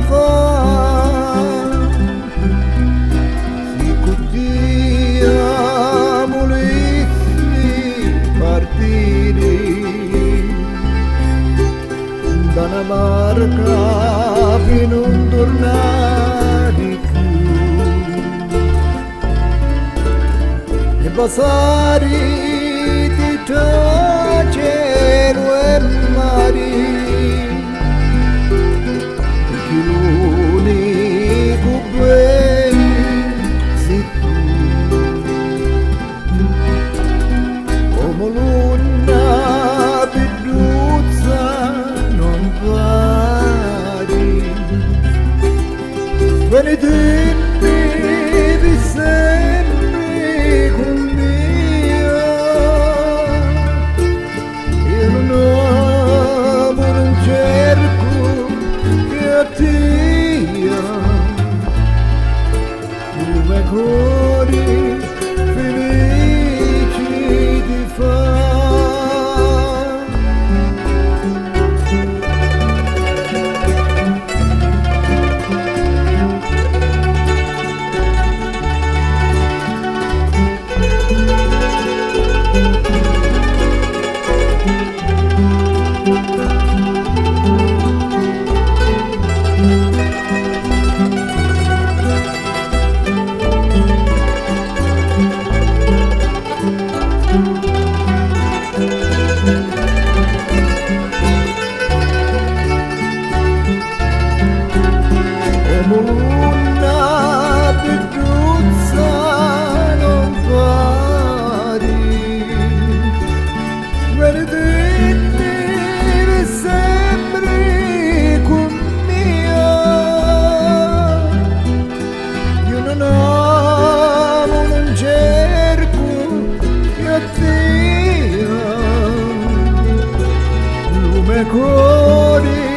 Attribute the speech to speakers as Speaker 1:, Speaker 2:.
Speaker 1: fa si cutia volessi partire da una barca per non tornare più e passare tra cielo e mare perché l'unico bene sei tu come l'una peduzza non pari venite sempre con me. Come cuori felici di una peduzza non pari venite sempre con me io non amo non cerco io ti amo lume cuore